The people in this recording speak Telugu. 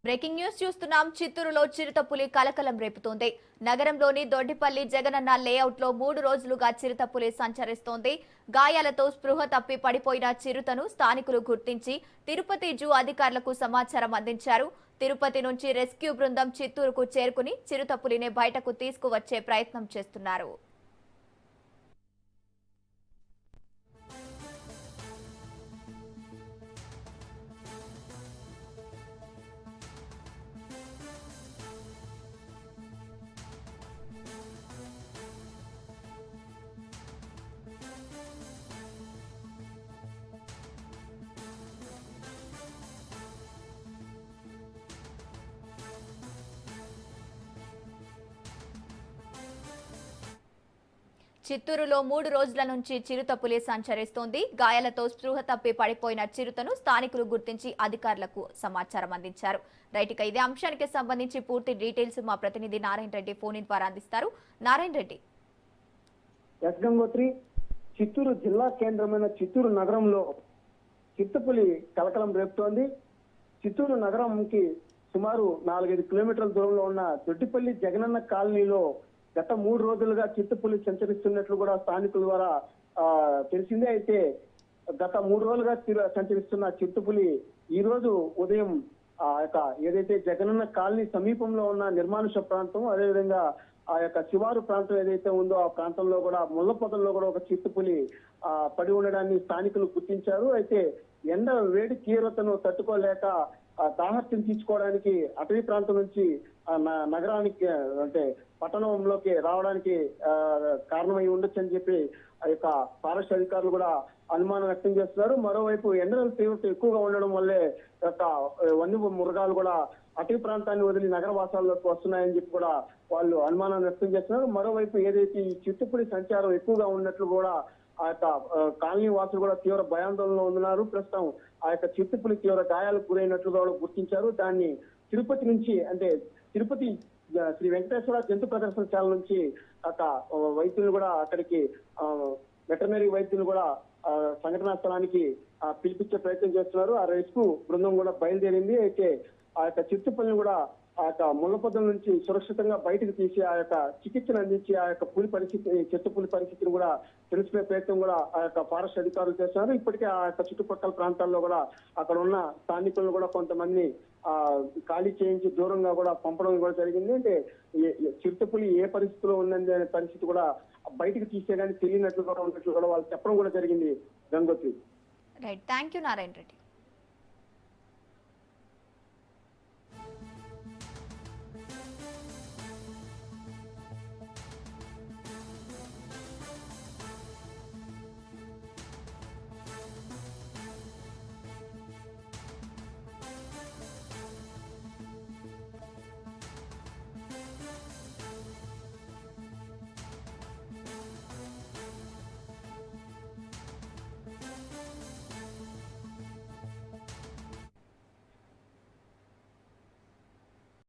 బ్రేకింగ్ న్యూస్ చూస్తున్నాం. చిత్తూరులో చిరుతపులి కలకలం రేపుతోంది. నగరంలోని దొడ్డిపల్లి జగనన్న లేఅవుట్ లో 3 రోజులుగా చిరుతపులి సంచరిస్తోంది. గాయాలతో స్పృహ తప్పి పడిపోయిన చిరుతను స్థానికులు గుర్తించి తిరుపతి జూ అధికారులకు సమాచారం అందించారు. తిరుపతి నుంచి రెస్క్యూ బృందం చిత్తూరుకు చేరుకుని చిరుతపులిని బయటకు తీసుకువచ్చే ప్రయత్నం చేస్తున్నారు. చిత్తూరులో 3 రోజుల నుంచి చిరుతపులి సంచరిస్తోంది. గాయాలతో స్పృహ తప్పి పడిపోయిన చిరుతను స్థానికులు గుర్తించి అధికారులకు సమాచారం అందించారు. రైట్, ఇదే అంశానికి సంబంధించి పూర్తి డీటెయిల్స్ మా ప్రతినిధి నారాయణ రెడ్డి ఫోన్ ఇన్ ద్వారా అందిస్తారు. నారాయణ రెడ్డి. గంగోత్రి, చిత్తూరు జిల్లా కేంద్రమైన చిత్తూరు నగరంలో చిరుతపులి కలకలం రేపుతోంది. చిత్తూరు నగరంకి సుమారు 4-5 కిలోమీటర్ల దూరంలో ఉన్న దొడ్డిపల్లి జగనన్న కాలనీలో గత 3 రోజులుగా చిరుతపులి సంచరిస్తున్నట్లు కూడా స్థానికుల ద్వారా తెలిసిందే. అయితే గత 3 రోజులుగా సంచరిస్తున్న చిరుతపులి ఈ రోజు ఉదయం ఏదైతే జగనన్న కాలనీ సమీపంలో ఉన్న నిర్మానుష ప్రాంతం, అదేవిధంగా ఆ యొక్క శివారు ప్రాంతం ఏదైతే ఉందో ఆ ప్రాంతంలో కూడా ముళ్ళ పొదల్లో కూడా ఒక చిరుతపులి పడి ఉండడాన్ని స్థానికులు గుర్తించారు. అయితే ఎండ వేడి తీవ్రతను తట్టుకోలేక దాహత్యం తీర్చుకోవడానికి అటవీ ప్రాంతం నుంచి నగరానికి అంటే పట్టణంలోకి రావడానికి కారణమై ఉండొచ్చు అని చెప్పి ఆ యొక్క ఫారెస్ట్ అధికారులు కూడా అనుమానం వ్యక్తం చేస్తున్నారు. మరోవైపు ఎండల తీవ్రత ఎక్కువగా ఉండడం వల్లే యొక్క వన్య మృగాలు కూడా అటవీ ప్రాంతాన్ని వదిలి నగర వాసాల్లోకి వస్తున్నాయని చెప్పి కూడా వాళ్ళు అనుమానం వ్యక్తం చేస్తున్నారు. మరోవైపు ఏదైతే ఈ చిరుతపులి సంచారం ఎక్కువగా ఉన్నట్లు కూడా ఆ యొక్క కాలనీ వాసులు కూడా తీవ్ర భయాందోళనలో ఉన్నారు. ప్రస్తుతం ఆ యొక్క చిరుతపులి తీవ్ర గాయాలకు గురైనట్లుగా కూడా గుర్తించారు. దాన్ని తిరుపతి నుంచి అంటే తిరుపతి శ్రీ వెంకటేశ్వర జంతు ప్రదర్శనశాల నుంచి వైద్యులు కూడా అక్కడికి వెటర్నరీ వైద్యులు కూడా సంఘటనా స్థలానికి పిలిపించే ప్రయత్నం చేస్తున్నారు. ఆ రెస్క్యూ బృందం కూడా బయలుదేరింది. అయితే ఆ యొక్క చిరుతపులిని కూడా ఆ యొక్క ముళ్ళపొదల నుంచి సురక్షితంగా బయటకు తీసి ఆ యొక్క చికిత్సను అందించి ఆ యొక్క చిరుతపులి పరిస్థితిని కూడా తెలుసుకునే ప్రయత్నం కూడా ఆ యొక్క ఫారెస్ట్ అధికారులు చేస్తున్నారు. ఇప్పటికే ఆ యొక్క చుట్టుపక్కల ప్రాంతాల్లో కూడా అక్కడ ఉన్న స్థానికులను కూడా కొంతమంది ఖాళీ చేయించి దూరంగా కూడా పంపడం కూడా జరిగింది. అంటే చిరుతపులి ఏ పరిస్థితిలో ఉందనే పరిస్థితి కూడా బయటకు తీసే కానీ తెలియనట్లు కూడా ఉన్నట్లు కూడా వాళ్ళు చెప్పడం కూడా జరిగింది. Gangotri. Right, thank you Narayana Reddy.